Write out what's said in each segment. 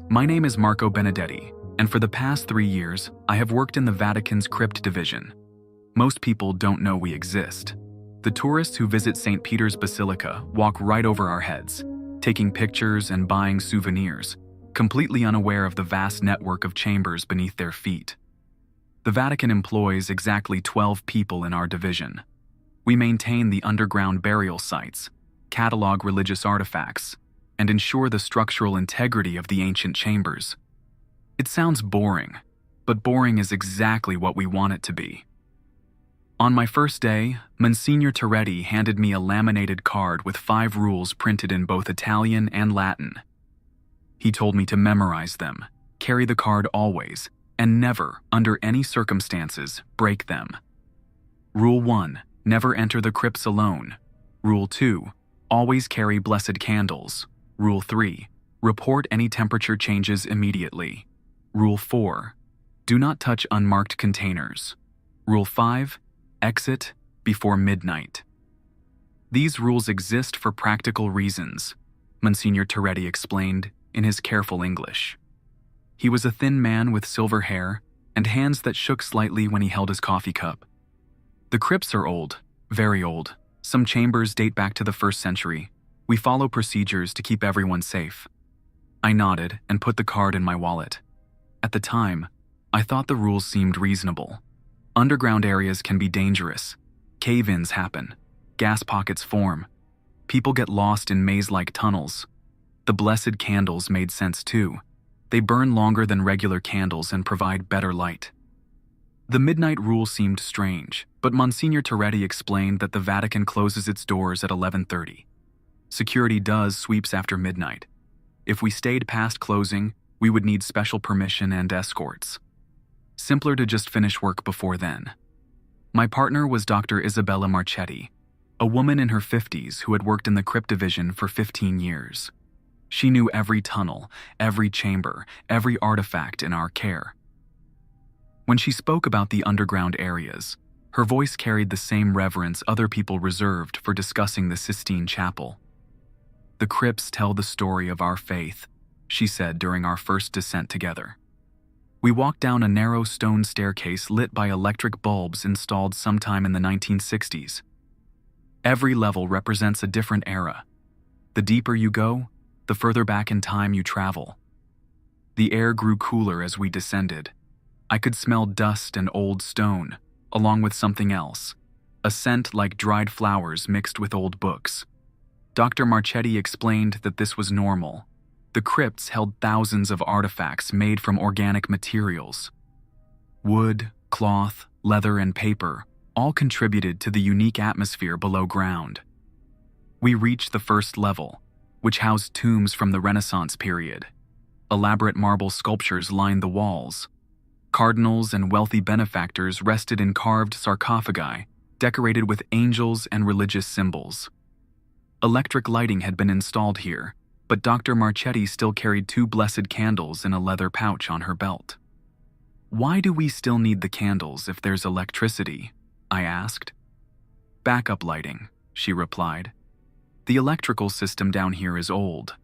My name is Marco Benedetti, and for the past 3 years, I have worked in the Vatican's Crypt division. Most people don't know we exist. The tourists who visit St. Peter's Basilica walk right over our heads, taking pictures and buying souvenirs, completely unaware of the vast network of chambers beneath their feet. The Vatican employs exactly 12 people in our division. We maintain the underground burial sites, catalog religious artifacts, and ensure the structural integrity of the ancient chambers. It sounds boring, but boring is exactly what we want it to be. On my first day, Monsignor Toretti handed me a laminated card with 5 rules printed in both Italian and Latin. He told me to memorize them, carry the card always, and never, under any circumstances, break them. Rule 1, never enter the crypts alone. Rule 2, always carry blessed candles. Rule 3, report any temperature changes immediately. Rule 4, do not touch unmarked containers. Rule 5, exit before midnight. These rules exist for practical reasons, Monsignor Toretti explained in his careful English. He was a thin man with silver hair and hands that shook slightly when he held his coffee cup. The crypts are old, very old. Some chambers date back to the 1st century. We follow procedures to keep everyone safe. I nodded and put the card in my wallet. At the time, I thought the rules seemed reasonable. Underground areas can be dangerous. Cave-ins happen. Gas pockets form. People get lost in maze-like tunnels. The blessed candles made sense too. They burn longer than regular candles and provide better light. The midnight rule seemed strange, but Monsignor Toretti explained that the Vatican closes its doors at 11:30. Security does sweeps after midnight. If we stayed past closing, we would need special permission and escorts. Simpler to just finish work before then. My partner was Dr. Isabella Marchetti, a woman in her 50s who had worked in the Crypt division for 15 years. She knew every tunnel, every chamber, every artifact in our care. When she spoke about the underground areas, her voice carried the same reverence other people reserved for discussing the Sistine Chapel. "The crypts tell the story of our faith," she said during our first descent together. We walked down a narrow stone staircase lit by electric bulbs installed sometime in the 1960s. Every level represents a different era. The deeper you go, the further back in time you travel. The air grew cooler as we descended. I could smell dust and old stone, along with something else, a scent like dried flowers mixed with old books. Dr. Marchetti explained that this was normal. The crypts held thousands of artifacts made from organic materials. Wood, cloth, leather, and paper all contributed to the unique atmosphere below ground. We reached the first level, which housed tombs from the Renaissance period. Elaborate marble sculptures lined the walls. Cardinals and wealthy benefactors rested in carved sarcophagi, decorated with angels and religious symbols. Electric lighting had been installed here, but Dr. Marchetti still carried 2 blessed candles in a leather pouch on her belt. "Why do we still need the candles if there's electricity?" I asked. "Backup lighting," she replied. "The electrical system down here is old.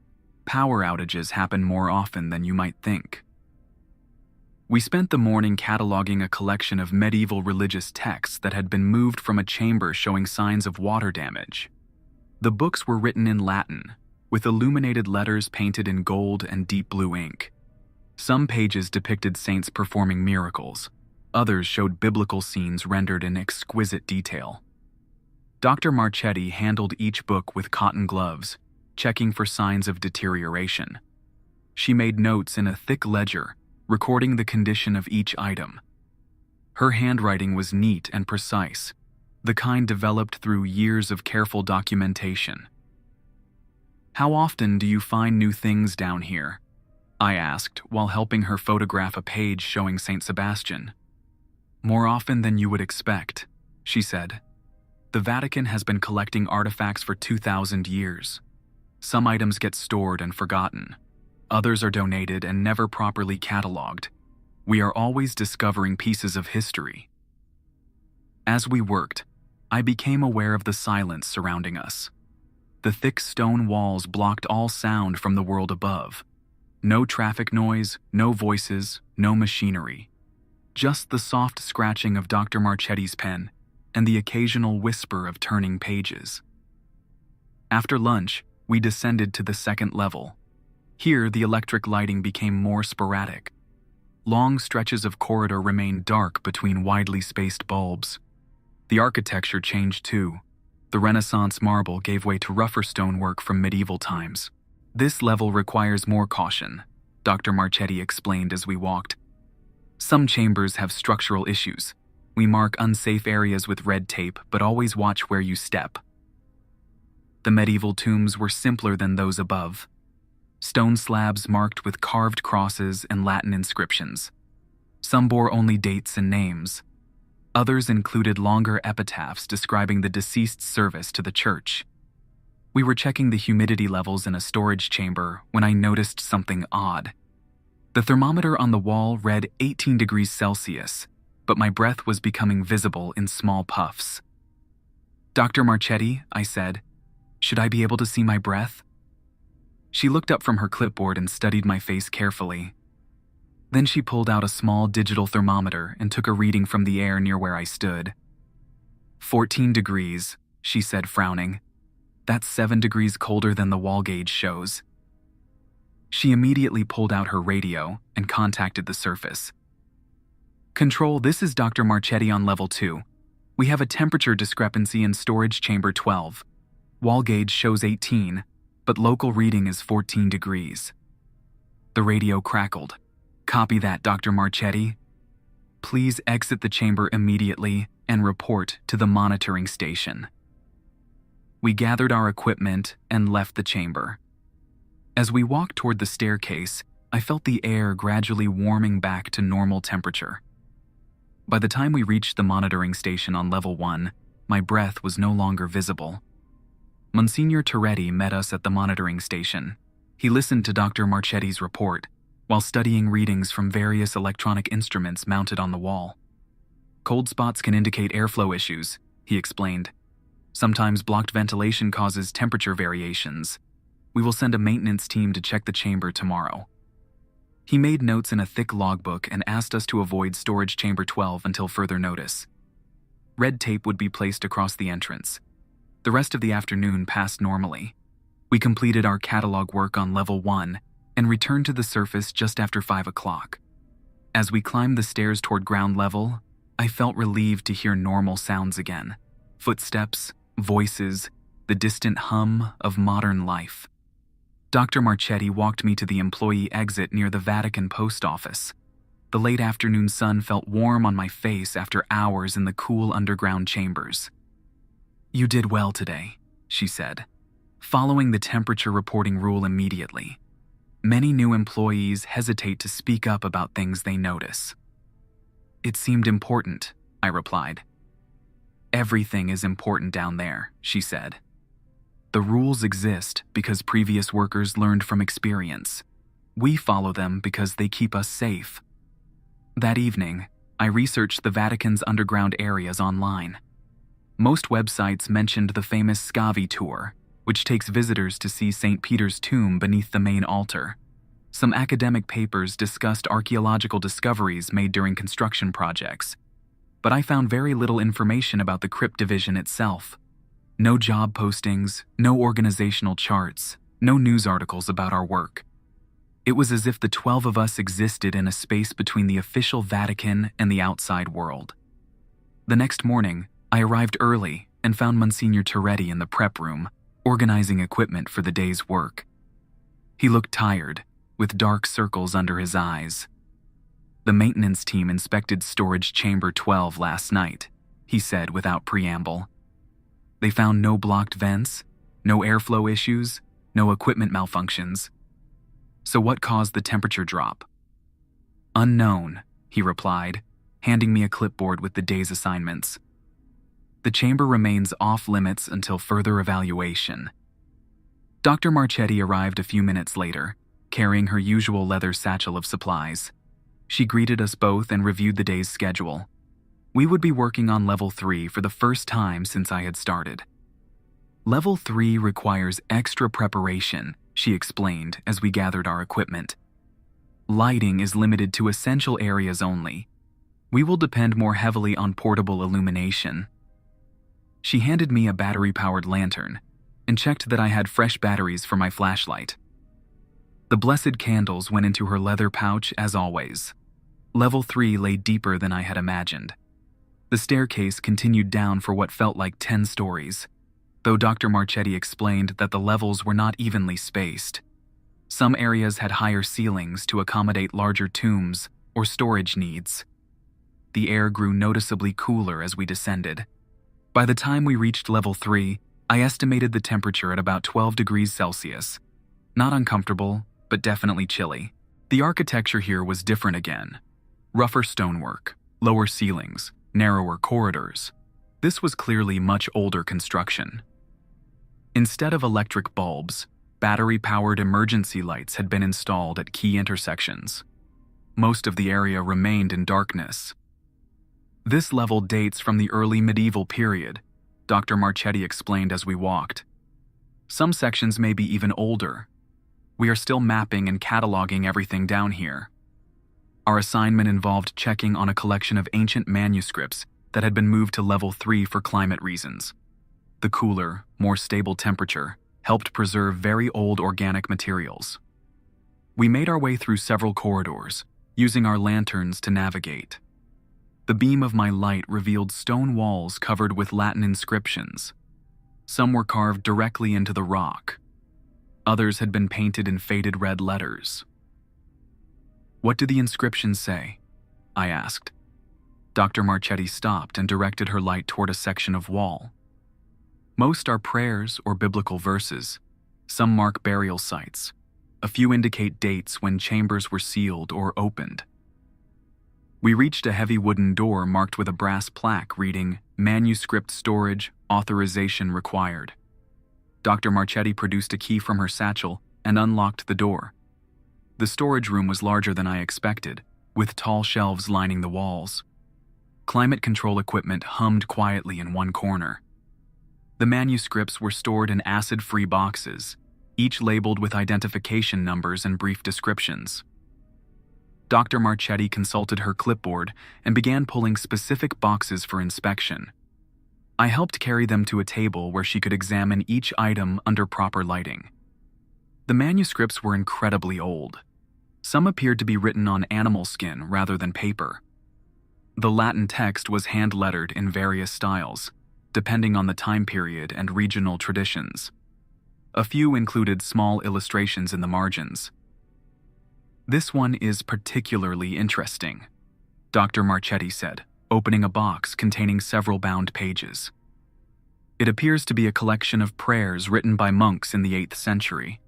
Power outages happen more often than you might think." We spent the morning cataloging a collection of medieval religious texts that had been moved from a chamber showing signs of water damage. The books were written in Latin, with illuminated letters painted in gold and deep blue ink. Some pages depicted saints performing miracles. Others showed biblical scenes rendered in exquisite detail. Dr. Marchetti handled each book with cotton gloves, checking for signs of deterioration. She made notes in a thick ledger, recording the condition of each item. Her handwriting was neat and precise, the kind developed through years of careful documentation. "How often do you find new things down here?" I asked while helping her photograph a page showing St. Sebastian. "More often than you would expect," she said. "The Vatican has been collecting artifacts for 2,000 years. Some items get stored and forgotten. Others are donated and never properly cataloged. We are always discovering pieces of history." As we worked, I became aware of the silence surrounding us. The thick stone walls blocked all sound from the world above. No traffic noise, no voices, no machinery. Just the soft scratching of Dr. Marchetti's pen and the occasional whisper of turning pages. After lunch, we descended to the second level. Here, the electric lighting became more sporadic. Long stretches of corridor remained dark between widely spaced bulbs. The architecture changed too. The Renaissance marble gave way to rougher stonework from medieval times. This level requires more caution, Dr. Marchetti explained as we walked. Some chambers have structural issues. We mark unsafe areas with red tape, but always watch where you step. The medieval tombs were simpler than those above. Stone slabs marked with carved crosses and Latin inscriptions. Some bore only dates and names. Others included longer epitaphs describing the deceased's service to the church. We were checking the humidity levels in a storage chamber when I noticed something odd. The thermometer on the wall read 18 degrees Celsius, but my breath was becoming visible in small puffs. "Dr. Marchetti," I said, "should I be able to see my breath?" She looked up from her clipboard and studied my face carefully. Then she pulled out a small digital thermometer and took a reading from the air near where I stood. 14 degrees, she said, frowning. That's 7 degrees colder than the wall gauge shows. She immediately pulled out her radio and contacted the surface. "Control, this is Dr. Marchetti on level 2. We have a temperature discrepancy in storage chamber 12. Wall gauge shows 18, but local reading is 14 degrees. The radio crackled. "Copy that, Dr. Marchetti. Please exit the chamber immediately and report to the monitoring station." We gathered our equipment and left the chamber. As we walked toward the staircase, I felt the air gradually warming back to normal temperature. By the time we reached the monitoring station on level 1, my breath was no longer visible. Monsignor Toretti met us at the monitoring station. He listened to Dr. Marchetti's report while studying readings from various electronic instruments mounted on the wall. "Cold spots can indicate airflow issues," he explained. "Sometimes blocked ventilation causes temperature variations. We will send a maintenance team to check the chamber tomorrow." He made notes in a thick logbook and asked us to avoid storage chamber 12 until further notice. Red tape would be placed across the entrance. The rest of the afternoon passed normally. We completed our catalog work on level 1 and returned to the surface just after 5 o'clock. As we climbed the stairs toward ground level, I felt relieved to hear normal sounds again. Footsteps, voices, the distant hum of modern life. Dr. Marchetti walked me to the employee exit near the Vatican post office. The late afternoon sun felt warm on my face after hours in the cool underground chambers. "You did well today," she said, following the temperature reporting rule immediately. Many new employees hesitate to speak up about things they notice. "It seemed important," I replied. "Everything is important down there," she said. "The rules exist because previous workers learned from experience. We follow them because they keep us safe." That evening, I researched the Vatican's underground areas online. Most websites mentioned the famous Scavi tour, which takes visitors to see St. Peter's tomb beneath the main altar. Some academic papers discussed archaeological discoveries made during construction projects, but I found very little information about the Crypt division itself. No job postings, no organizational charts, no news articles about our work. It was as if the 12 of us existed in a space between the official Vatican and the outside world. The next morning, I arrived early and found Monsignor Toretti in the prep room, organizing equipment for the day's work. He looked tired, with dark circles under his eyes. "The maintenance team inspected storage chamber 12 last night," he said without preamble. "They found no blocked vents, no airflow issues, no equipment malfunctions. So what caused the temperature drop?" "Unknown," he replied, handing me a clipboard with the day's assignments. "The chamber remains off limits until further evaluation." Dr. Marchetti arrived a few minutes later, carrying her usual leather satchel of supplies. She greeted us both and reviewed the day's schedule. We would be working on level 3 for the first time since I had started. "Level 3 requires extra preparation," she explained as we gathered our equipment. lighting is limited to essential areas only. We will depend more heavily on portable illumination." She handed me a battery-powered lantern and checked that I had fresh batteries for my flashlight. The blessed candles went into her leather pouch as always. Level 3 lay deeper than I had imagined. The staircase continued down for what felt like 10 stories, though Dr. Marchetti explained that the levels were not evenly spaced. Some areas had higher ceilings to accommodate larger tombs or storage needs. The air grew noticeably cooler as we descended. By the time we reached level 3, I estimated the temperature at about 12 degrees Celsius. Not uncomfortable, but definitely chilly. The architecture here was different again. Rougher stonework, lower ceilings, narrower corridors. This was clearly much older construction. Instead of electric bulbs, battery-powered emergency lights had been installed at key intersections. Most of the area remained in darkness. "This level dates from the early medieval period," Dr. Marchetti explained as we walked. "Some sections may be even older. We are still mapping and cataloging everything down here." Our assignment involved checking on a collection of ancient manuscripts that had been moved to level 3 for climate reasons. The cooler, more stable temperature helped preserve very old organic materials. We made our way through several corridors, using our lanterns to navigate. The beam of my light revealed stone walls covered with Latin inscriptions. Some were carved directly into the rock. Others had been painted in faded red letters. "What do the inscriptions say?" I asked. Dr. Marchetti stopped and directed her light toward a section of wall. "Most are prayers or biblical verses. Some mark burial sites. A few indicate dates when chambers were sealed or opened." We reached a heavy wooden door marked with a brass plaque reading, "Manuscript storage, authorization required." Dr. Marchetti produced a key from her satchel and unlocked the door. The storage room was larger than I expected, with tall shelves lining the walls. Climate control equipment hummed quietly in one corner. The manuscripts were stored in acid-free boxes, each labeled with identification numbers and brief descriptions. Dr. Marchetti consulted her clipboard and began pulling specific boxes for inspection. I helped carry them to a table where she could examine each item under proper lighting. The manuscripts were incredibly old. Some appeared to be written on animal skin rather than paper. The Latin text was hand-lettered in various styles, depending on the time period and regional traditions. A few included small illustrations in the margins. "This one is particularly interesting," Dr. Marchetti said, opening a box containing several bound pages. "It appears to be a collection of prayers written by monks in the 8th century.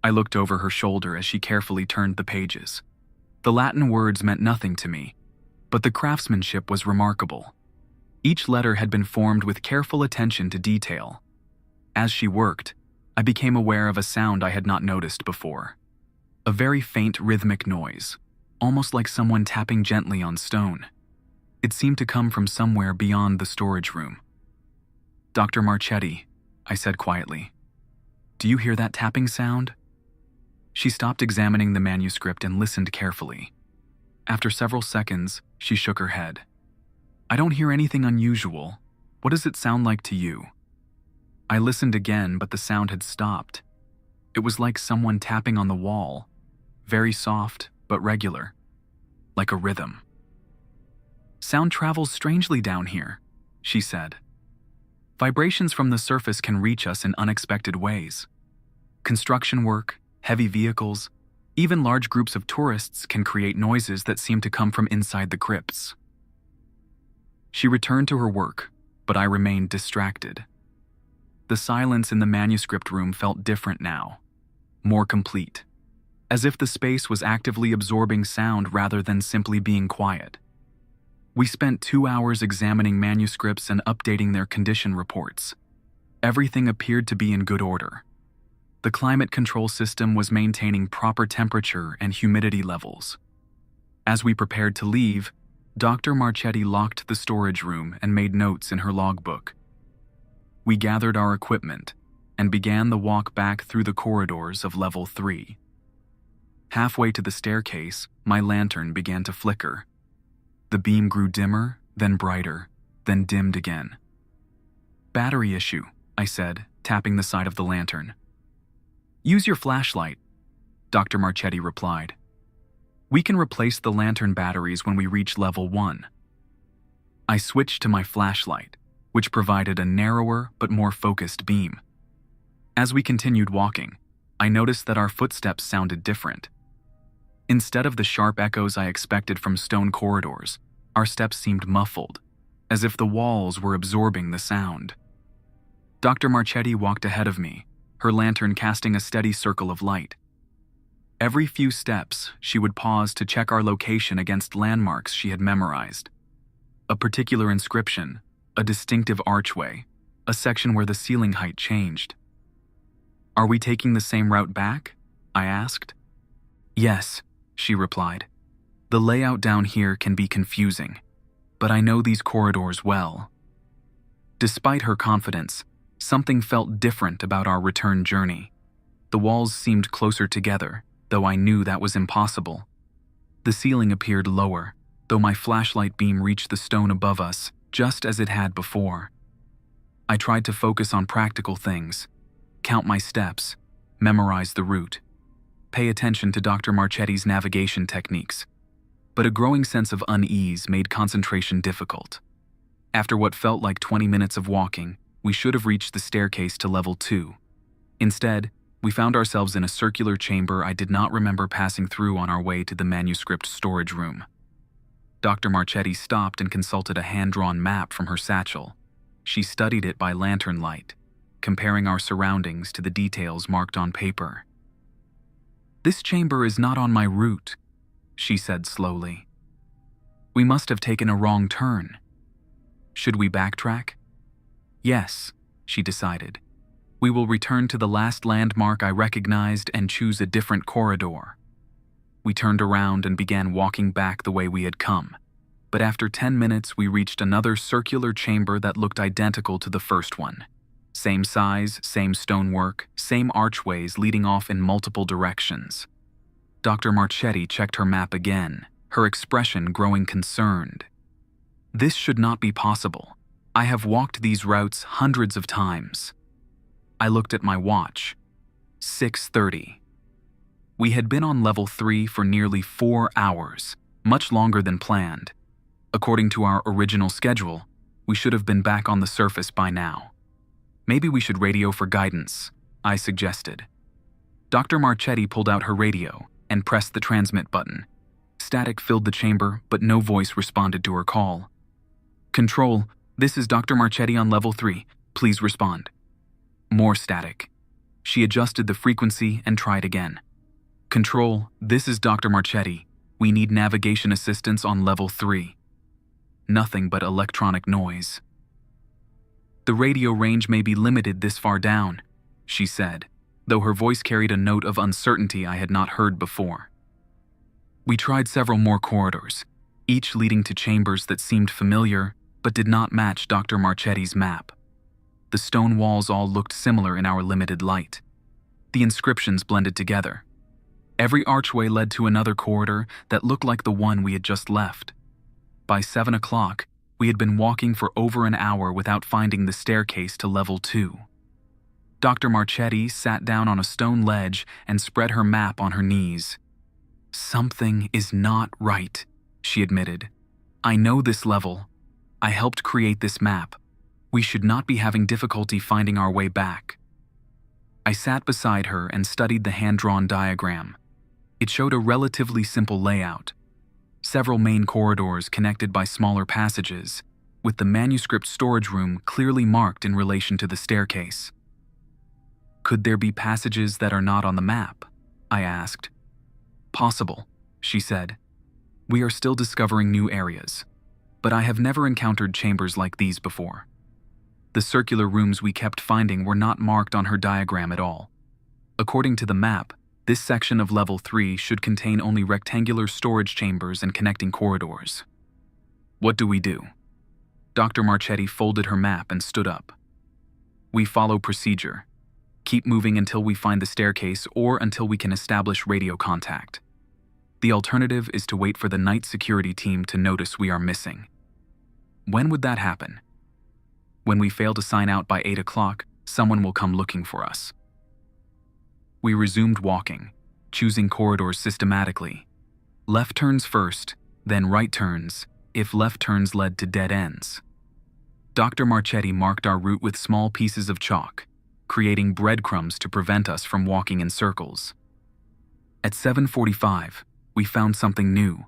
I looked over her shoulder as she carefully turned the pages. The Latin words meant nothing to me, but the craftsmanship was remarkable. Each letter had been formed with careful attention to detail. As she worked, I became aware of a sound I had not noticed before. A very faint rhythmic noise, almost like someone tapping gently on stone. It seemed to come from somewhere beyond the storage room. "Dr. Marchetti," I said quietly, "do you hear that tapping sound?" She stopped examining the manuscript and listened carefully. After several seconds, she shook her head. "I don't hear anything unusual. What does it sound like to you?" I listened again, but the sound had stopped. It was like someone tapping on the wall, very soft but regular, like a rhythm. "Sound travels strangely down here," she said. "Vibrations from the surface can reach us in unexpected ways. Construction work, heavy vehicles, even large groups of tourists can create noises that seem to come from inside the crypts." She returned to her work, but I remained distracted. The silence in the manuscript room felt different now, more complete, as if the space was actively absorbing sound rather than simply being quiet. We spent 2 hours examining manuscripts and updating their condition reports. Everything appeared to be in good order. The climate control system was maintaining proper temperature and humidity levels. As we prepared to leave, Dr. Marchetti locked the storage room and made notes in her logbook. We gathered our equipment and began the walk back through the corridors of Level 3. Halfway to the staircase, my lantern began to flicker. The beam grew dimmer, then brighter, then dimmed again. "Battery issue," I said, tapping the side of the lantern. "Use your flashlight," Dr. Marchetti replied. "We can replace the lantern batteries when we reach level 1. I switched to my flashlight, which provided a narrower but more focused beam. As we continued walking, I noticed that our footsteps sounded different. Instead of the sharp echoes I expected from stone corridors, our steps seemed muffled, as if the walls were absorbing the sound. Dr. Marchetti walked ahead of me, her lantern casting a steady circle of light. Every few steps, she would pause to check our location against landmarks she had memorized. A particular inscription, a distinctive archway, a section where the ceiling height changed. "Are we taking the same route back?" I asked. "Yes," she replied. "The layout down here can be confusing, but I know these corridors well." Despite her confidence, something felt different about our return journey. The walls seemed closer together, though I knew that was impossible. The ceiling appeared lower, though my flashlight beam reached the stone above us, just as it had before. I tried to focus on practical things, count my steps, memorize the route, pay attention to Dr. Marchetti's navigation techniques, but a growing sense of unease made concentration difficult. After what felt like 20 minutes of walking, we should have reached the staircase to level 2. Instead, we found ourselves in a circular chamber I did not remember passing through on our way to the manuscript storage room. Dr. Marchetti stopped and consulted a hand-drawn map from her satchel. She studied it by lantern light, comparing our surroundings to the details marked on paper. "This chamber is not on my route," she said slowly. "We must have taken a wrong turn. Should we backtrack?" "Yes," she decided. "We will return to the last landmark I recognized and choose a different corridor." We turned around and began walking back the way we had come, but after 10 minutes we reached another circular chamber that looked identical to the first one. Same size, same stonework, same archways leading off in multiple directions. Dr. Marchetti checked her map again, her expression growing concerned. "This should not be possible. I have walked these routes hundreds of times." I looked at my watch. 6:30. We had been on level 3 for nearly 4 hours, much longer than planned. According to our original schedule, we should have been back on the surface by now. "Maybe we should radio for guidance," I suggested. Dr. Marchetti pulled out her radio and pressed the transmit button. Static filled the chamber, but no voice responded to her call. "Control, this is Dr. Marchetti on level 3. Please respond." More static. She adjusted the frequency and tried again. "Control, this is Dr. Marchetti. We need navigation assistance on level 3. Nothing but electronic noise. "The radio range may be limited this far down," she said, though her voice carried a note of uncertainty I had not heard before. We tried several more corridors, each leading to chambers that seemed familiar but did not match Dr. Marchetti's map. The stone walls all looked similar in our limited light. The inscriptions blended together. Every archway led to another corridor that looked like the one we had just left. By 7 o'clock, we had been walking for over an hour without finding the staircase to level 2. Dr. Marchetti sat down on a stone ledge and spread her map on her knees. "Something is not right," she admitted. "I know this level. I helped create this map. We should not be having difficulty finding our way back." I sat beside her and studied the hand-drawn diagram. It showed a relatively simple layout. Several main corridors connected by smaller passages, with the manuscript storage room clearly marked in relation to the staircase. "Could there be passages that are not on the map?" I asked. "Possible," she said. "We are still discovering new areas, but I have never encountered chambers like these before." The circular rooms we kept finding were not marked on her diagram at all. According to the map, this section of level 3 should contain only rectangular storage chambers and connecting corridors. "What do we do?" Dr. Marchetti folded her map and stood up. "We follow procedure. Keep moving until we find the staircase or until we can establish radio contact. The alternative is to wait for the night security team to notice we are missing. When would that happen? When we fail to sign out by 8 o'clock, someone will come looking for us. We resumed walking, choosing corridors systematically. Left turns first, then right turns, if left turns led to dead ends. Dr. Marchetti marked our route with small pieces of chalk, creating breadcrumbs to prevent us from walking in circles. At 7:45, we found something new.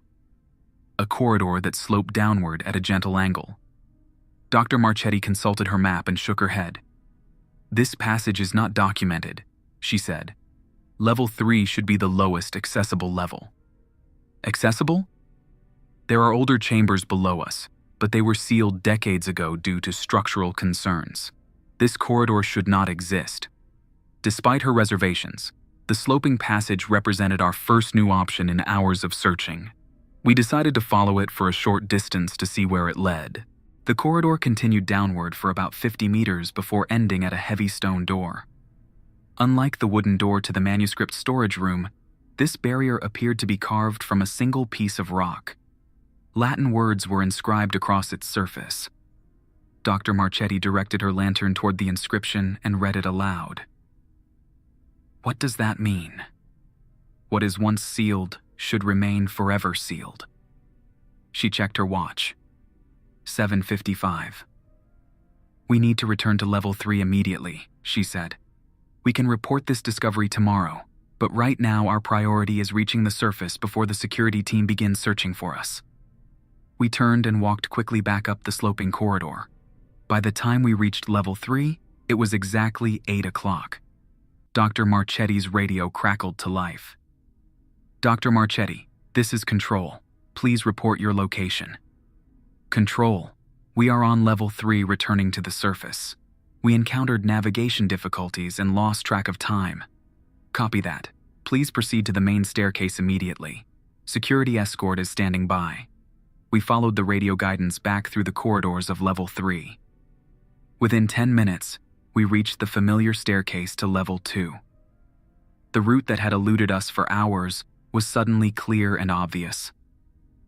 A corridor that sloped downward at a gentle angle. Dr. Marchetti consulted her map and shook her head. "This passage is not documented," she said. "Level 3 should be the lowest accessible level." Accessible? There are older chambers below us, but they were sealed decades ago due to structural concerns. This corridor should not exist. Despite her reservations, the sloping passage represented our first new option in hours of searching. We decided to follow it for a short distance to see where it led. The corridor continued downward for about 50 meters before ending at a heavy stone door. Unlike the wooden door to the manuscript storage room, this barrier appeared to be carved from a single piece of rock. Latin words were inscribed across its surface. Dr. Marchetti directed her lantern toward the inscription and read it aloud. "What does that mean? What is once sealed should remain forever sealed." She checked her watch. 7:55. "We need to return to level 3 immediately," she said. "We can report this discovery tomorrow, but right now our priority is reaching the surface before the security team begins searching for us." We turned and walked quickly back up the sloping corridor. By the time we reached level 3, it was exactly 8 o'clock. Dr. Marchetti's radio crackled to life. "Dr. Marchetti, this is Control. Please report your location." "Control, we are on level 3 returning to the surface. We encountered navigation difficulties and lost track of time." "Copy that. Please proceed to the main staircase immediately. Security escort is standing by." We followed the radio guidance back through the corridors of level 3. Within 10 minutes, we reached the familiar staircase to level 2. The route that had eluded us for hours was suddenly clear and obvious.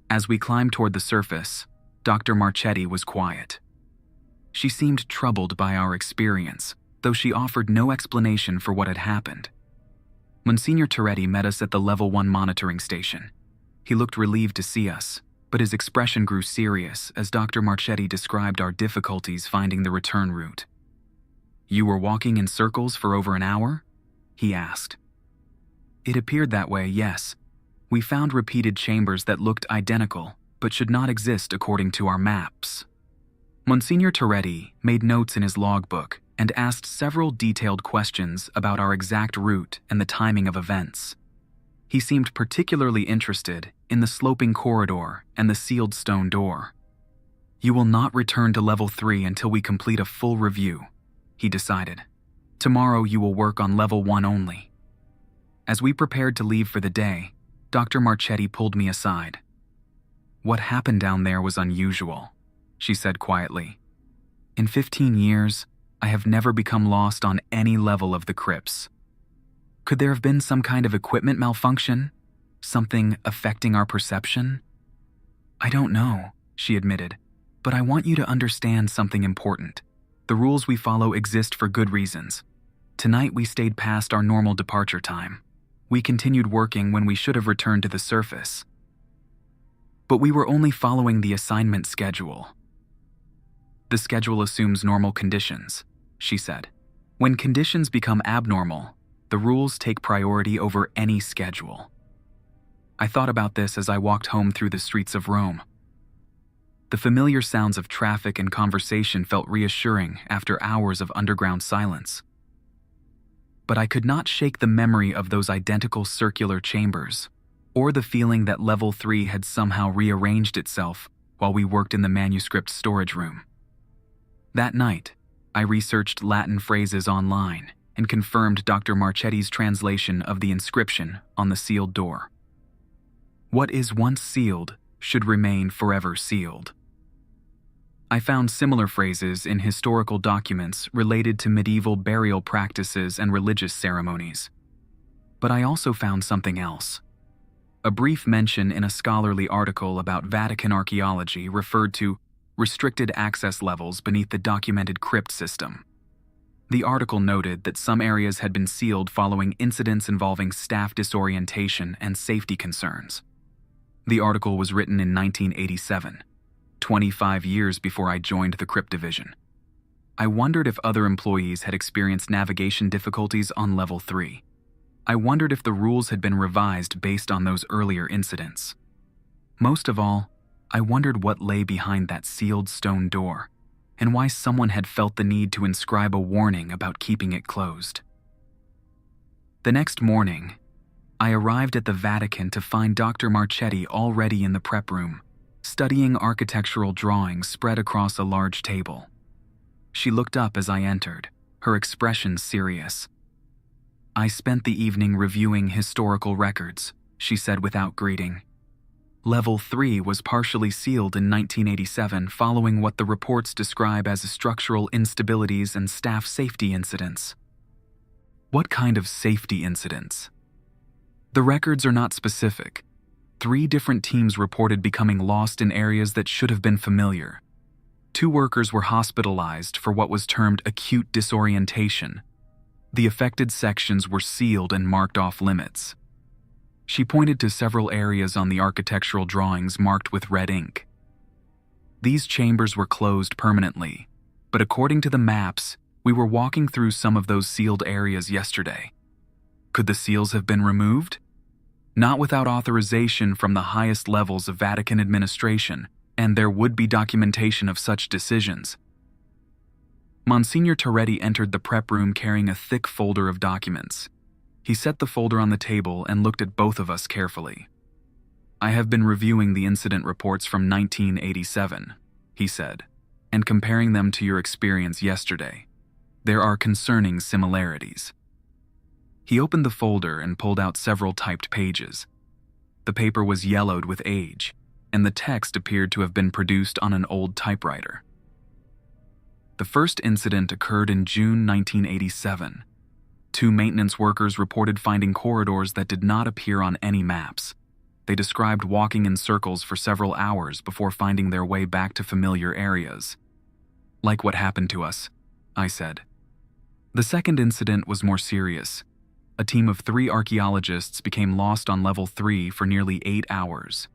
As we climbed toward the surface, Dr. Marchetti was quiet. She seemed troubled by our experience, though she offered no explanation for what had happened. Monsignor Toretti met us at the level 1 monitoring station. He looked relieved to see us, but his expression grew serious as Dr. Marchetti described our difficulties finding the return route. "You were walking in circles for over an hour?" he asked. "It appeared that way, yes. We found repeated chambers that looked identical, but should not exist according to our maps." Monsignor Toretti made notes in his logbook and asked several detailed questions about our exact route and the timing of events. He seemed particularly interested in the sloping corridor and the sealed stone door. "You will not return to level 3 until we complete a full review," he decided. "Tomorrow you will work on level 1 only." As we prepared to leave for the day, Dr. Marchetti pulled me aside. "What happened down there was unusual," she said quietly. "In 15 years, I have never become lost on any level of the crypts. Could there have been some kind of equipment malfunction? Something affecting our perception?" "I don't know," she admitted, "but I want you to understand something important. The rules we follow exist for good reasons. Tonight we stayed past our normal departure time. We continued working when we should have returned to the surface. But we were only following the assignment schedule." "The schedule assumes normal conditions," she said. "When conditions become abnormal, the rules take priority over any schedule." I thought about this as I walked home through the streets of Rome. The familiar sounds of traffic and conversation felt reassuring after hours of underground silence. But I could not shake the memory of those identical circular chambers, or the feeling that level 3 had somehow rearranged itself while we worked in the manuscript storage room. That night, I researched Latin phrases online and confirmed Dr. Marchetti's translation of the inscription on the sealed door. "What is once sealed should remain forever sealed." I found similar phrases in historical documents related to medieval burial practices and religious ceremonies. But I also found something else. A brief mention in a scholarly article about Vatican archaeology referred to restricted access levels beneath the documented crypt system. The article noted that some areas had been sealed following incidents involving staff disorientation and safety concerns. The article was written in 1987, 25 years before I joined the Crypt division. I wondered if other employees had experienced navigation difficulties on Level 3. I wondered if the rules had been revised based on those earlier incidents. Most of all, I wondered what lay behind that sealed stone door, and why someone had felt the need to inscribe a warning about keeping it closed. The next morning, I arrived at the Vatican to find Dr. Marchetti already in the prep room, studying architectural drawings spread across a large table. She looked up as I entered, her expression serious. "I spent the evening reviewing historical records," she said without greeting. Level 3 was partially sealed in 1987 following what the reports describe as structural instabilities and staff safety incidents. What kind of safety incidents? The records are not specific. 3 different teams reported becoming lost in areas that should have been familiar. 2 workers were hospitalized for what was termed acute disorientation. The affected sections were sealed and marked off limits. She pointed to several areas on the architectural drawings marked with red ink. These chambers were closed permanently, but according to the maps, we were walking through some of those sealed areas yesterday. Could the seals have been removed? Not without authorization from the highest levels of Vatican administration, and there would be documentation of such decisions. Monsignor Toretti entered the prep room carrying a thick folder of documents. He set the folder on the table and looked at both of us carefully. "I have been reviewing the incident reports from 1987, he said, "and comparing them to your experience yesterday. There are concerning similarities." He opened the folder and pulled out several typed pages. The paper was yellowed with age, and the text appeared to have been produced on an old typewriter. The first incident occurred in June 1987. 2 maintenance workers reported finding corridors that did not appear on any maps. They described walking in circles for several hours before finding their way back to familiar areas. "Like what happened to us," I said. The second incident was more serious. A team of 3 archaeologists became lost on Level 3 for nearly 8 hours.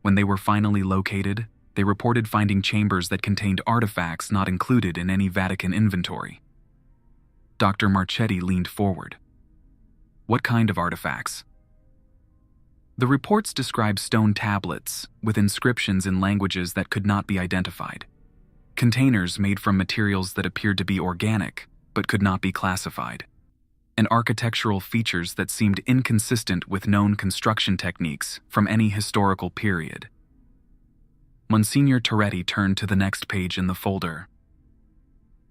When they were finally located, they reported finding chambers that contained artifacts not included in any Vatican inventory. Dr. Marchetti leaned forward. "What kind of artifacts?" The reports describe stone tablets with inscriptions in languages that could not be identified, containers made from materials that appeared to be organic but could not be classified, and architectural features that seemed inconsistent with known construction techniques from any historical period. Monsignor Toretti turned to the next page in the folder.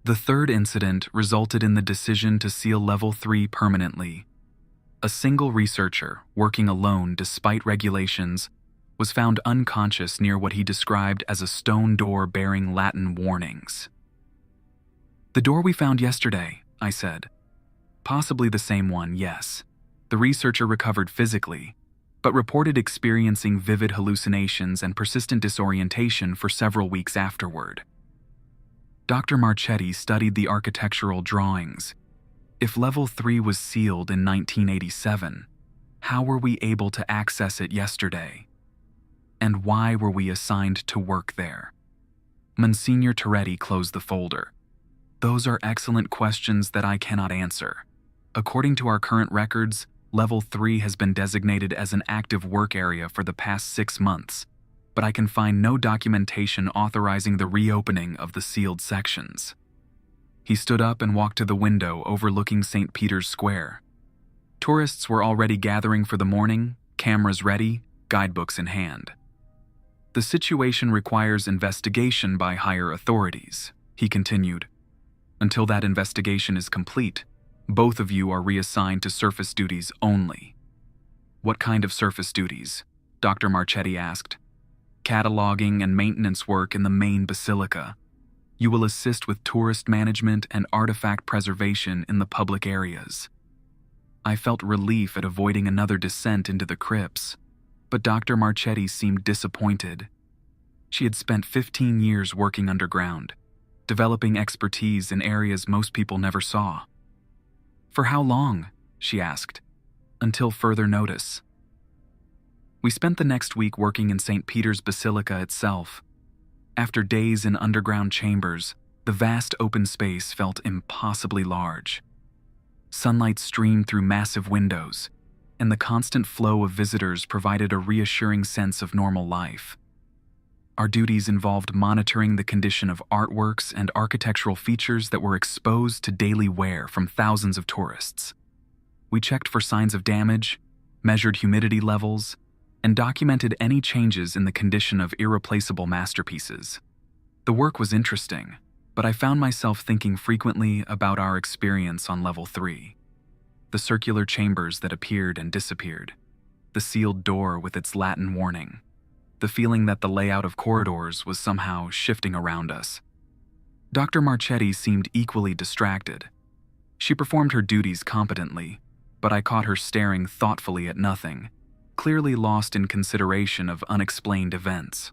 The third incident resulted in the decision to seal Level 3 permanently. A single researcher, working alone despite regulations, was found unconscious near what he described as a stone door bearing Latin warnings. "The door we found yesterday," I said. "Possibly the same one, yes. The researcher recovered physically, but reported experiencing vivid hallucinations and persistent disorientation for several weeks afterward." Dr. Marchetti studied the architectural drawings. If Level 3 was sealed in 1987, how were we able to access it yesterday? And why were we assigned to work there? Monsignor Toretti closed the folder. "Those are excellent questions that I cannot answer. According to our current records, Level 3 has been designated as an active work area for the past 6 months, but I can find no documentation authorizing the reopening of the sealed sections." He stood up and walked to the window overlooking St. Peter's Square. Tourists were already gathering for the morning, cameras ready, guidebooks in hand. "The situation requires investigation by higher authorities," he continued. "Until that investigation is complete, both of you are reassigned to surface duties only." "What kind of surface duties?" Dr. Marchetti asked. "Cataloging and maintenance work in the main basilica," You will assist with tourist management and artifact preservation in the public areas. I felt relief at avoiding another descent into the crypts, but Dr. Marchetti seemed disappointed. She had spent 15 years working underground, developing expertise in areas most people never saw. "For how long?" she asked. "Until further notice." We spent the next week working in St. Peter's Basilica itself. After days in underground chambers, the vast open space felt impossibly large. Sunlight streamed through massive windows, and the constant flow of visitors provided a reassuring sense of normal life. Our duties involved monitoring the condition of artworks and architectural features that were exposed to daily wear from thousands of tourists. We checked for signs of damage, measured humidity levels, and documented any changes in the condition of irreplaceable masterpieces. The work was interesting, but I found myself thinking frequently about our experience on Level 3. The circular chambers that appeared and disappeared, the sealed door with its Latin warning, the feeling that the layout of corridors was somehow shifting around us. Dr. Marchetti seemed equally distracted. She performed her duties competently, but I caught her staring thoughtfully at nothing, clearly lost in consideration of unexplained events.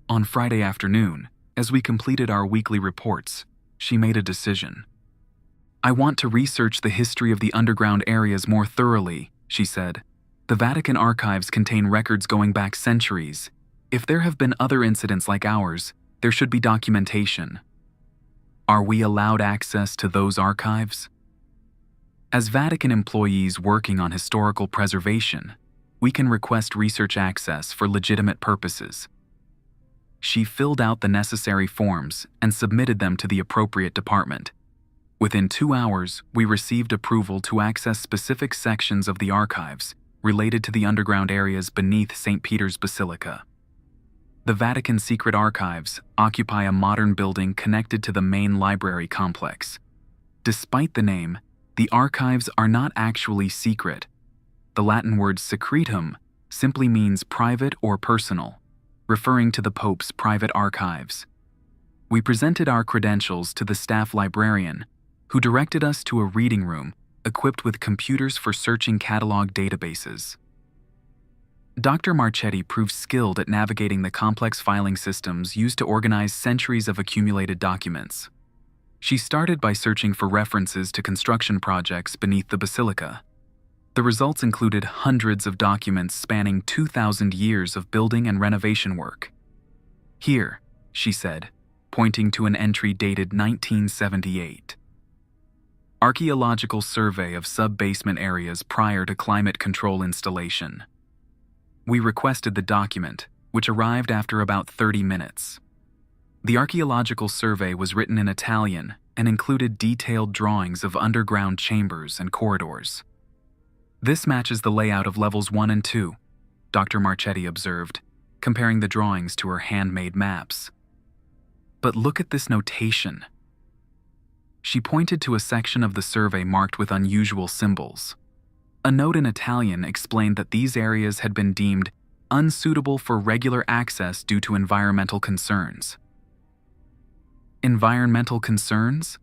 On Friday afternoon, as we completed our weekly reports, she made a decision. "I want to research the history of the underground areas more thoroughly," she said. "The Vatican archives contain records going back centuries. If there have been other incidents like ours, there should be documentation. Are we allowed access to those archives?" As Vatican employees working on historical preservation, we can request research access for legitimate purposes. She filled out the necessary forms and submitted them to the appropriate department. Within 2 hours, we received approval to access specific sections of the archives related to the underground areas beneath St. Peter's Basilica. The Vatican Secret Archives occupy a modern building connected to the main library complex. Despite the name, the archives are not actually secret. The Latin word secretum simply means private or personal, referring to the Pope's private archives. We presented our credentials to the staff librarian, who directed us to a reading room equipped with computers for searching catalog databases. Dr. Marchetti proved skilled at navigating the complex filing systems used to organize centuries of accumulated documents. She started by searching for references to construction projects beneath the basilica. The results included hundreds of documents spanning 2,000 years of building and renovation work. "Here," she said, pointing to an entry dated 1978. Archaeological survey of sub-basement areas prior to climate control installation. We requested the document, which arrived after about 30 minutes. The archaeological survey was written in Italian and included detailed drawings of underground chambers and corridors. "This matches the layout of levels 1 and 2, Dr. Marchetti observed, comparing the drawings to her handmade maps. "But look at this notation." She pointed to a section of the survey marked with unusual symbols. A note in Italian explained that these areas had been deemed unsuitable for regular access due to environmental concerns. Environmental concerns?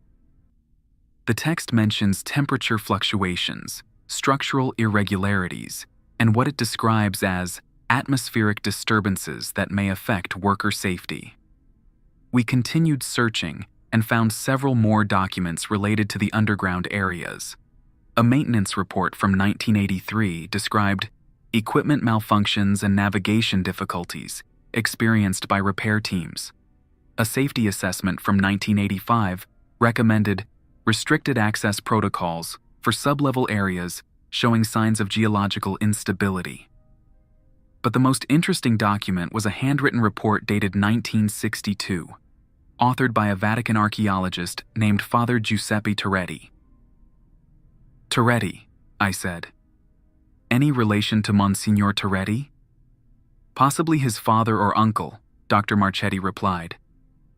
The text mentions temperature fluctuations, structural irregularities, and what it describes as atmospheric disturbances that may affect worker safety. We continued searching and found several more documents related to the underground areas. A maintenance report from 1983 described equipment malfunctions and navigation difficulties experienced by repair teams. A safety assessment from 1985 recommended restricted access protocols for sub-level areas showing signs of geological instability. But the most interesting document was a handwritten report dated 1962, authored by a Vatican archaeologist named Father Giuseppe Toretti. "Toretti," I said. "Any relation to Monsignor Toretti?" "Possibly his father or uncle," Dr. Marchetti replied.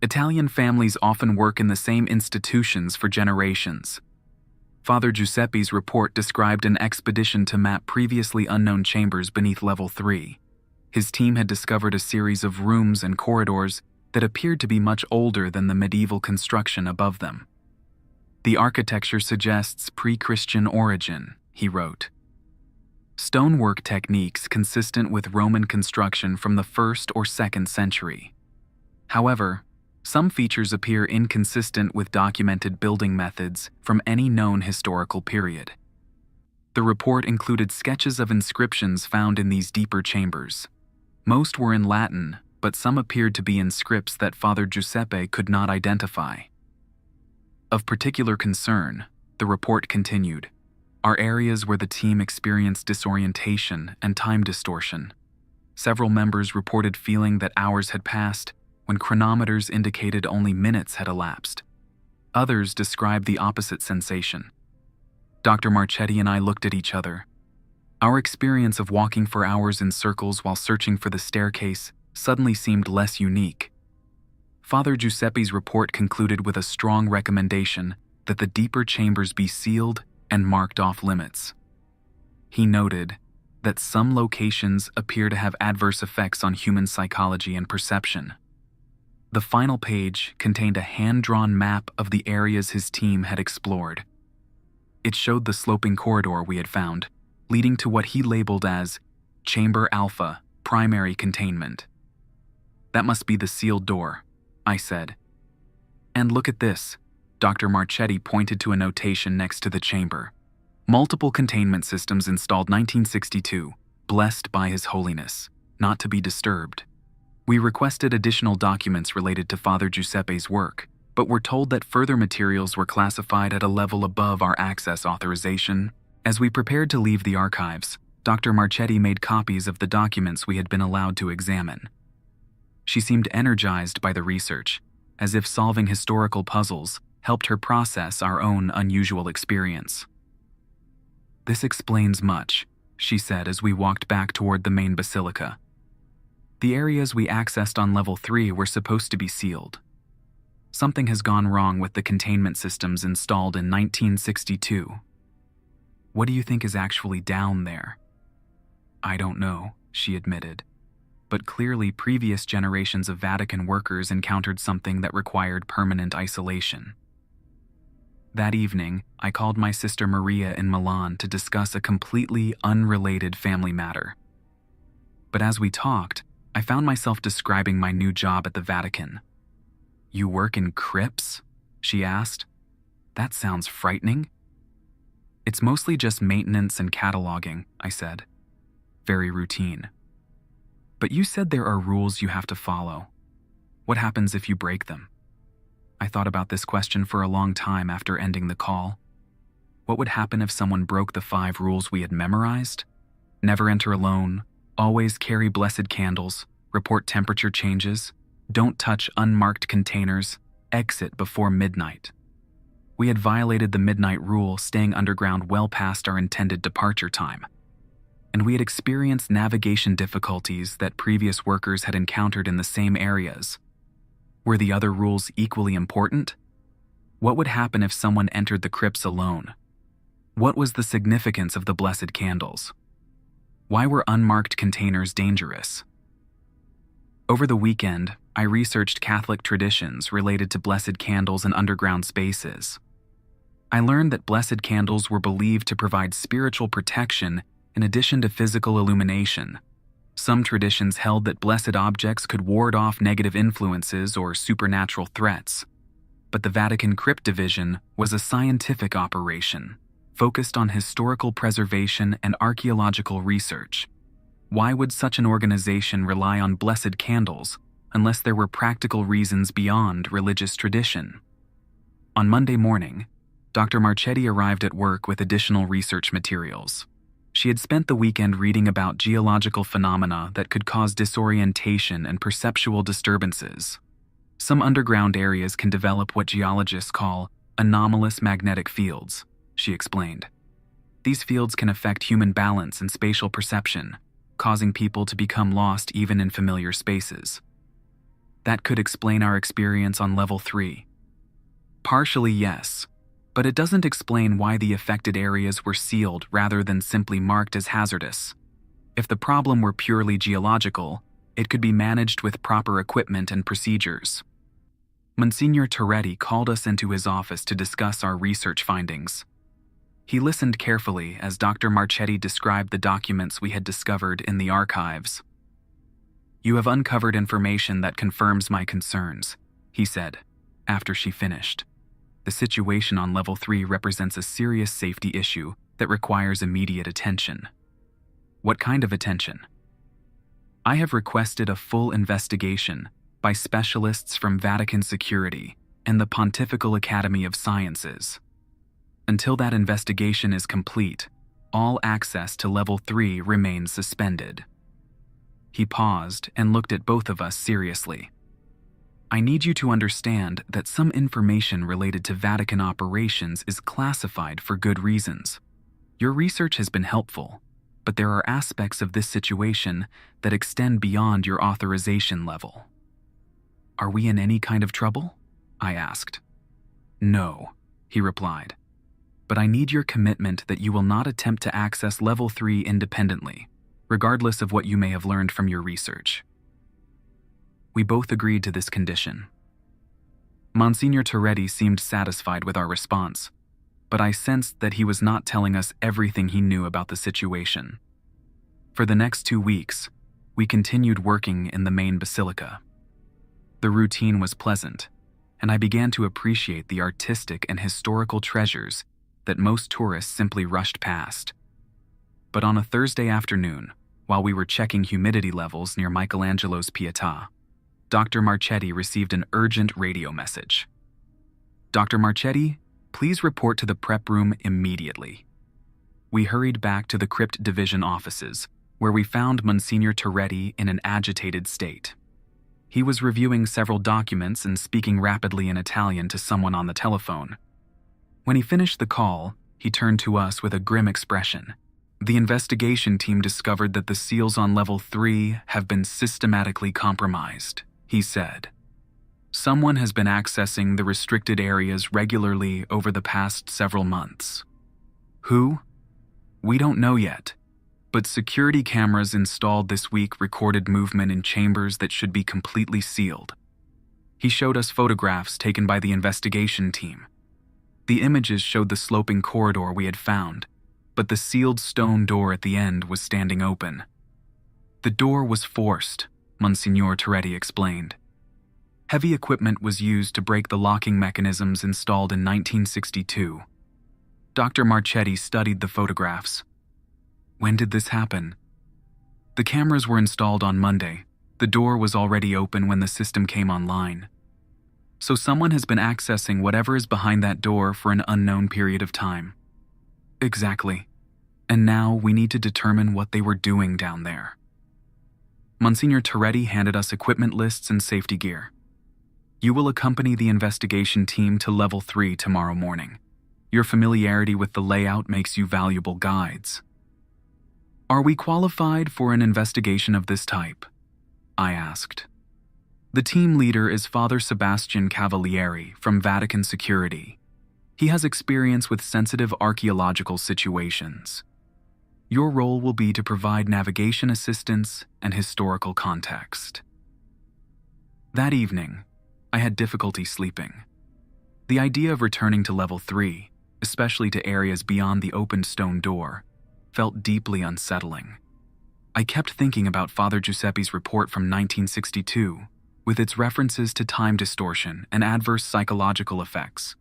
"Italian families often work in the same institutions for generations." Father Giuseppe's report described an expedition to map previously unknown chambers beneath Level 3. His team had discovered a series of rooms and corridors that appeared to be much older than the medieval construction above them. "The architecture suggests pre-Christian origin," he wrote. "Stonework techniques consistent with Roman construction from the 1st or 2nd century. However, some features appear inconsistent with documented building methods from any known historical period." The report included sketches of inscriptions found in these deeper chambers. Most were in Latin, but some appeared to be in scripts that Father Giuseppe could not identify. "Of particular concern," the report continued, "are areas where the team experienced disorientation and time distortion. Several members reported feeling that hours had passed when chronometers indicated only minutes had elapsed. Others described the opposite sensation." Dr. Marchetti and I looked at each other. Our experience of walking for hours in circles while searching for the staircase suddenly seemed less unique. Father Giuseppe's report concluded with a strong recommendation that the deeper chambers be sealed and marked off limits. He noted that some locations appear to have adverse effects on human psychology and perception. The final page contained a hand-drawn map of the areas his team had explored. It showed the sloping corridor we had found, leading to what he labeled as Chamber Alpha, Primary Containment. "That must be the sealed door," I said. "And look at this," Dr. Marchetti pointed to a notation next to the chamber. "Multiple containment systems installed 1962, blessed by His Holiness, not to be disturbed." We requested additional documents related to Father Giuseppe's work, but were told that further materials were classified at a level above our access authorization. As we prepared to leave the archives, Dr. Marchetti made copies of the documents we had been allowed to examine. She seemed energized by the research, as if solving historical puzzles helped her process our own unusual experience. "This explains much," she said as we walked back toward the main basilica. "The areas we accessed on level 3 were supposed to be sealed. Something has gone wrong with the containment systems installed in 1962. What do you think is actually down there?" "I don't know," she admitted. "But clearly previous generations of Vatican workers encountered something that required permanent isolation." That evening, I called my sister Maria in Milan to discuss a completely unrelated family matter. But as we talked, I found myself describing my new job at the Vatican. "You work in crypts?" she asked. "That sounds frightening." "It's mostly just maintenance and cataloging," I said. "Very routine." "But you said there are rules you have to follow. What happens if you break them?" I thought about this question for a long time after ending the call. What would happen if someone broke the 5 rules we had memorized? Never enter alone, always carry blessed candles, report temperature changes, don't touch unmarked containers, exit before midnight. We had violated the midnight rule, staying underground well past our intended departure time. And we had experienced navigation difficulties that previous workers had encountered in the same areas. Were the other rules equally important? What would happen if someone entered the crypts alone? What was the significance of the blessed candles? Why were unmarked containers dangerous? Over the weekend, I researched Catholic traditions related to blessed candles and underground spaces. I learned that blessed candles were believed to provide spiritual protection in addition to physical illumination. Some traditions held that blessed objects could ward off negative influences or supernatural threats. But the Vatican Crypt Division was a scientific operation, focused on historical preservation and archaeological research. Why would such an organization rely on blessed candles unless there were practical reasons beyond religious tradition? On Monday morning, Dr. Marchetti arrived at work with additional research materials. She had spent the weekend reading about geological phenomena that could cause disorientation and perceptual disturbances. Some underground areas can develop what geologists call anomalous magnetic fields, she explained. These fields can affect human balance and spatial perception, causing people to become lost even in familiar spaces. That could explain our experience on level 3. Partially, yes, but it doesn't explain why the affected areas were sealed rather than simply marked as hazardous. If the problem were purely geological, It could be managed with proper equipment and procedures. Monsignor Toretti called us into his office to discuss our research findings. He listened carefully as Dr. Marchetti described the documents we had discovered in the archives. "You have uncovered information that confirms my concerns," he said, after she finished. "The situation on Level 3 represents a serious safety issue that requires immediate attention." "What kind of attention?" "I have requested a full investigation by specialists from Vatican Security and the Pontifical Academy of Sciences. Until that investigation is complete, all access to Level 3 remains suspended." He paused and looked at both of us seriously. "I need you to understand that some information related to Vatican operations is classified for good reasons. Your research has been helpful, but there are aspects of this situation that extend beyond your authorization level." "Are we in any kind of trouble?" I asked. "No," he replied. "But I need your commitment that you will not attempt to access Level 3 independently, regardless of what you may have learned from your research." We both agreed to this condition. Monsignor Toretti seemed satisfied with our response, but I sensed that he was not telling us everything he knew about the situation. For the next 2 weeks, we continued working in the main basilica. The routine was pleasant, and I began to appreciate the artistic and historical treasures that most tourists simply rushed past. But on a Thursday afternoon, while we were checking humidity levels near Michelangelo's Pietà, Dr. Marchetti received an urgent radio message. "Dr. Marchetti, please report to the prep room immediately." We hurried back to the Crypt Division offices, where we found Monsignor Toretti in an agitated state. He was reviewing several documents and speaking rapidly in Italian to someone on the telephone. When he finished the call, he turned to us with a grim expression. "The investigation team discovered that the seals on Level 3 have been systematically compromised," he said. "Someone has been accessing the restricted areas regularly over the past several months. Who? We don't know yet, but security cameras installed this week recorded movement in chambers that should be completely sealed." He showed us photographs taken by the investigation team. The images showed the sloping corridor we had found, but the sealed stone door at the end was standing open. "The door was forced," Monsignor Toretti explained. "Heavy equipment was used to break the locking mechanisms installed in 1962. Dr. Marchetti studied the photographs. "When did this happen?" "The cameras were installed on Monday. The door was already open when the system came online. So someone has been accessing whatever is behind that door for an unknown period of time." "Exactly. And now we need to determine what they were doing down there." Monsignor Toretti handed us equipment lists and safety gear. "You will accompany the investigation team to Level 3 tomorrow morning. Your familiarity with the layout makes you valuable guides." "Are we qualified for an investigation of this type?" I asked. "The team leader is Father Sebastian Cavalieri from Vatican Security. He has experience with sensitive archaeological situations. Your role will be to provide navigation assistance and historical context." That evening, I had difficulty sleeping. The idea of returning to Level 3, especially to areas beyond the open stone door, felt deeply unsettling. I kept thinking about Father Giuseppe's report from 1962, with its references to time distortion and adverse psychological effects.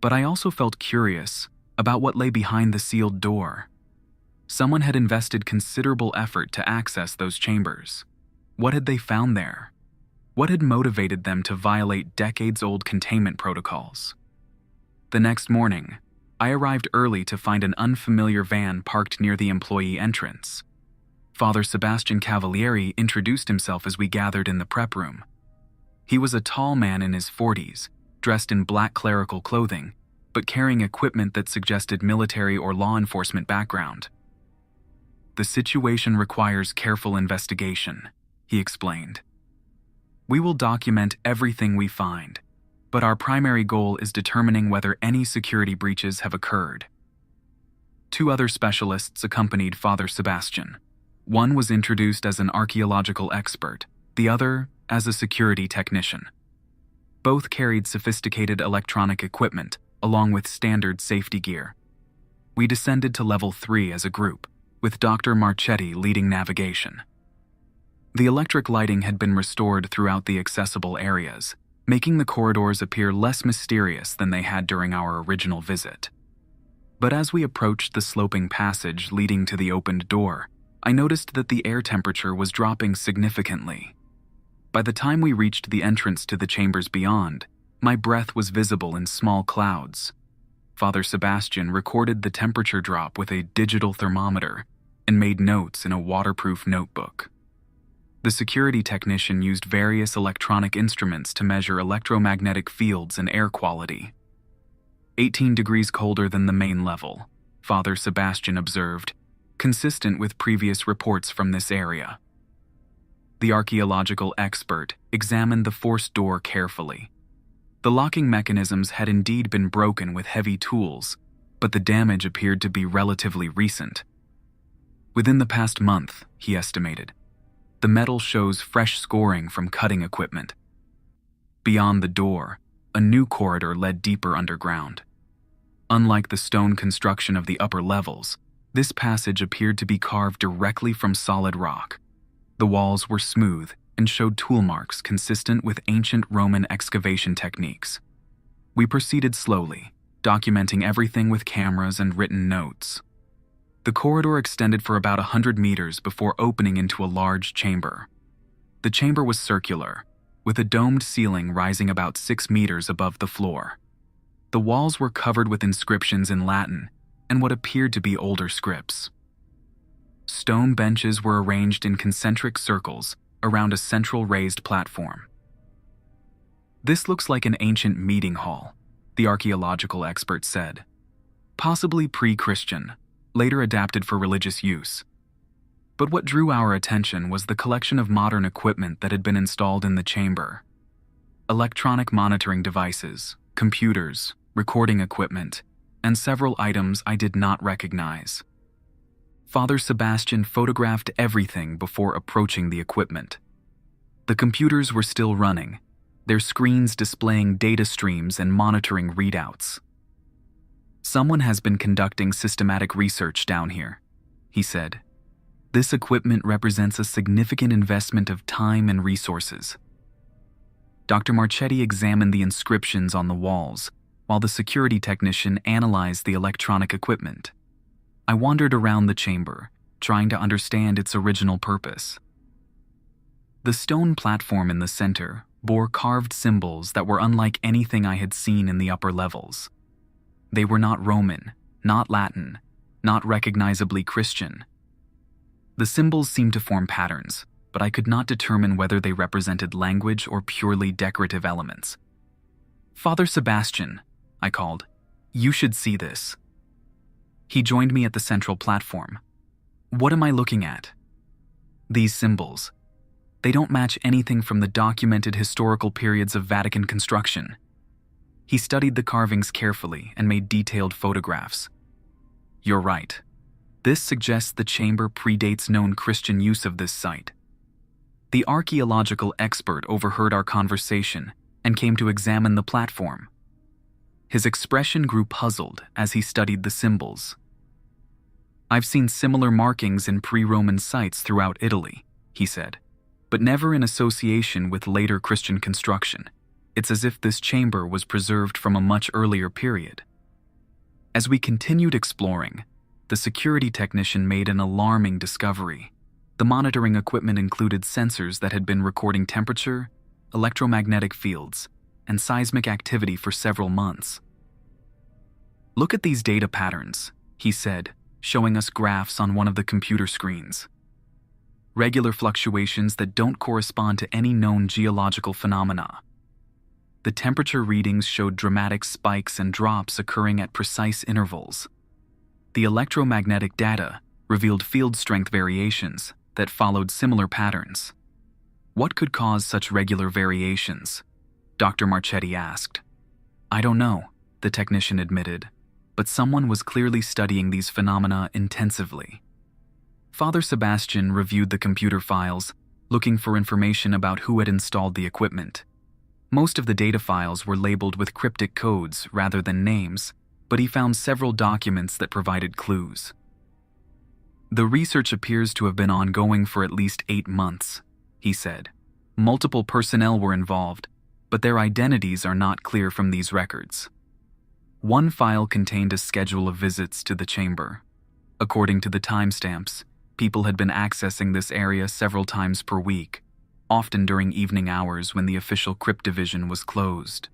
But I also felt curious about what lay behind the sealed door. Someone had invested considerable effort to access those chambers. What had they found there? What had motivated them to violate decades-old containment protocols? The next morning, I arrived early to find an unfamiliar van parked near the employee entrance. Father Sebastian Cavalieri introduced himself as we gathered in the prep room. He was a tall man in his 40s, dressed in black clerical clothing, but carrying equipment that suggested military or law enforcement background. "The situation requires careful investigation," he explained. "We will document everything we find, but our primary goal is determining whether any security breaches have occurred." 2 other specialists accompanied Father Sebastian. One was introduced as an archaeological expert, the other as a security technician. Both carried sophisticated electronic equipment, along with standard safety gear. We descended to level 3 as a group, with Dr. Marchetti leading navigation. The electric lighting had been restored throughout the accessible areas, making the corridors appear less mysterious than they had during our original visit. But as we approached the sloping passage leading to the opened door, I noticed that the air temperature was dropping significantly. By the time we reached the entrance to the chambers beyond, my breath was visible in small clouds. Father Sebastian recorded the temperature drop with a digital thermometer and made notes in a waterproof notebook. The security technician used various electronic instruments to measure electromagnetic fields and air quality. 18 degrees colder than the main level, Father Sebastian observed, consistent with previous reports from this area. The archaeological expert examined the forced door carefully. The locking mechanisms had indeed been broken with heavy tools, but the damage appeared to be relatively recent. Within the past month, he estimated, the metal shows fresh scoring from cutting equipment. Beyond the door, a new corridor led deeper underground. Unlike the stone construction of the upper levels, this passage appeared to be carved directly from solid rock. The walls were smooth and showed tool marks consistent with ancient Roman excavation techniques. We proceeded slowly, documenting everything with cameras and written notes. The corridor extended for about 100 meters before opening into a large chamber. The chamber was circular, with a domed ceiling rising about 6 meters above the floor. The walls were covered with inscriptions in Latin and what appeared to be older scripts. Stone benches were arranged in concentric circles around a central raised platform. "This looks like an ancient meeting hall," the archaeological expert said. "Possibly pre-Christian, later adapted for religious use. But what drew our attention was the collection of modern equipment that had been installed in the chamber. Electronic monitoring devices, computers, recording equipment, and several items I did not recognize. Father Sebastian photographed everything before approaching the equipment. The computers were still running, their screens displaying data streams and monitoring readouts. "Someone has been conducting systematic research down here," he said. "This equipment represents a significant investment of time and resources." Dr. Marchetti examined the inscriptions on the walls, while the security technician analyzed the electronic equipment. I wandered around the chamber, trying to understand its original purpose. The stone platform in the center bore carved symbols that were unlike anything I had seen in the upper levels. They were not Roman, not Latin, not recognizably Christian. The symbols seemed to form patterns, but I could not determine whether they represented language or purely decorative elements. "Father Sebastian," I called, "you should see this." He joined me at the central platform. "What am I looking at?" "These symbols. They don't match anything from the documented historical periods of Vatican construction." He studied the carvings carefully and made detailed photographs. "You're right. This suggests the chamber predates known Christian use of this site." The archaeological expert overheard our conversation and came to examine the platform. His expression grew puzzled as he studied the symbols. "I've seen similar markings in pre-Roman sites throughout Italy," he said, "but never in association with later Christian construction. It's as if this chamber was preserved from a much earlier period." As we continued exploring, the security technician made an alarming discovery. The monitoring equipment included sensors that had been recording temperature, electromagnetic fields, and seismic activity for several months. "Look at these data patterns," he said, showing us graphs on one of the computer screens. "Regular fluctuations that don't correspond to any known geological phenomena." The temperature readings showed dramatic spikes and drops occurring at precise intervals. The electromagnetic data revealed field strength variations that followed similar patterns. "What could cause such regular variations?" Dr. Marchetti asked. "I don't know," the technician admitted, "but someone was clearly studying these phenomena intensively." Father Sebastian reviewed the computer files, looking for information about who had installed the equipment. Most of the data files were labeled with cryptic codes rather than names, but he found several documents that provided clues. The research appears to have been ongoing for at least 8 months, he said. Multiple personnel were involved, but their identities are not clear from these records. One file contained a schedule of visits to the chamber. According to the timestamps, people had been accessing this area several times per week, often during evening hours when the official Crypt division was closed.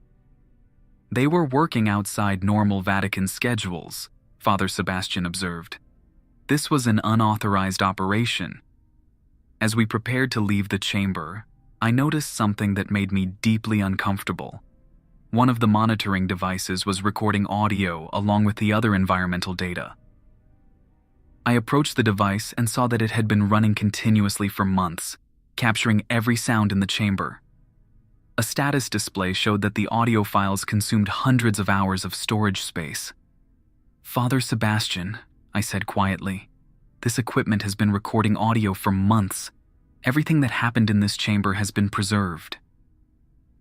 They were working outside normal Vatican schedules, Father Sebastian observed. This was an unauthorized operation. As we prepared to leave the chamber, I noticed something that made me deeply uncomfortable. One of the monitoring devices was recording audio along with the other environmental data. I approached the device and saw that it had been running continuously for months, capturing every sound in the chamber. A status display showed that the audio files consumed hundreds of hours of storage space. "Father Sebastian," I said quietly, "this equipment has been recording audio for months. Everything that happened in this chamber has been preserved."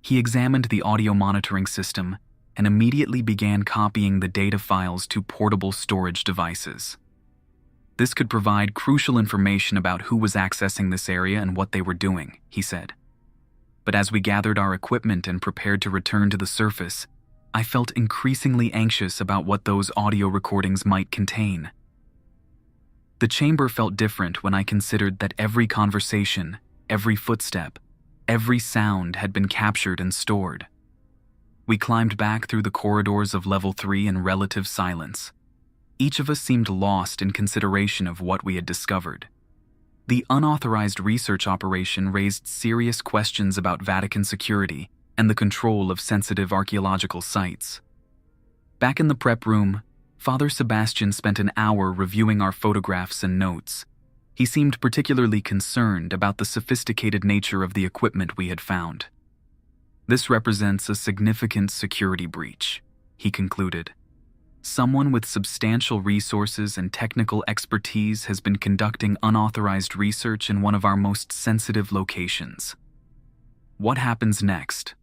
He examined the audio monitoring system and immediately began copying the data files to portable storage devices. This could provide crucial information about who was accessing this area and what they were doing, he said. But as we gathered our equipment and prepared to return to the surface, I felt increasingly anxious about what those audio recordings might contain. The chamber felt different when I considered that every conversation, every footstep, every sound had been captured and stored. We climbed back through the corridors of Level 3 in relative silence. Each of us seemed lost in consideration of what we had discovered. The unauthorized research operation raised serious questions about Vatican security and the control of sensitive archaeological sites. Back in the prep room, Father Sebastian spent an hour reviewing our photographs and notes. He seemed particularly concerned about the sophisticated nature of the equipment we had found. "This represents a significant security breach," he concluded. "Someone with substantial resources and technical expertise has been conducting unauthorized research in one of our most sensitive locations." "What happens next?"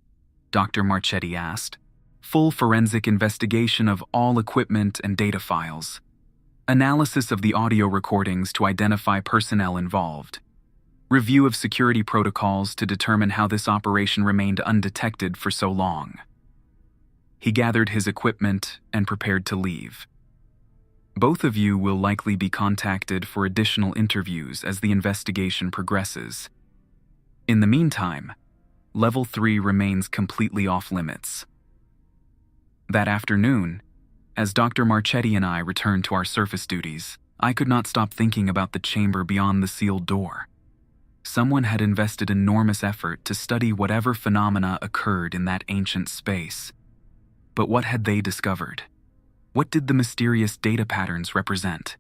Dr. Marchetti asked. "Full forensic investigation of all equipment and data files. Analysis of the audio recordings to identify personnel involved. Review of security protocols to determine how this operation remained undetected for so long." He gathered his equipment and prepared to leave. "Both of you will likely be contacted for additional interviews as the investigation progresses. In the meantime, Level 3 remains completely off-limits." That afternoon, as Dr. Marchetti and I returned to our surface duties, I could not stop thinking about the chamber beyond the sealed door. Someone had invested enormous effort to study whatever phenomena occurred in that ancient space. But what had they discovered? What did the mysterious data patterns represent?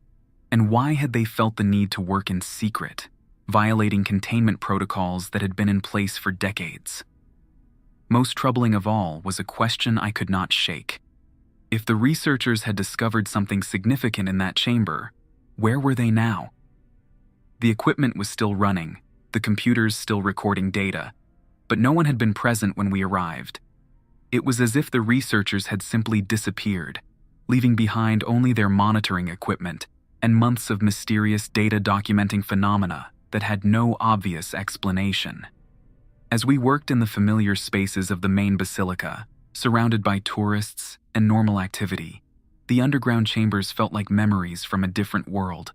And why had they felt the need to work in secret, violating containment protocols that had been in place for decades? Most troubling of all was a question I could not shake. If the researchers had discovered something significant in that chamber, where were they now? The equipment was still running, the computers still recording data, but no one had been present when we arrived. It was as if the researchers had simply disappeared, leaving behind only their monitoring equipment and months of mysterious data documenting phenomena that had no obvious explanation. As we worked in the familiar spaces of the main basilica, surrounded by tourists and normal activity, the underground chambers felt like memories from a different world.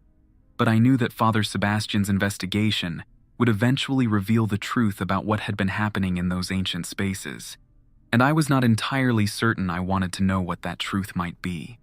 But I knew that Father Sebastian's investigation would eventually reveal the truth about what had been happening in those ancient spaces, and I was not entirely certain I wanted to know what that truth might be.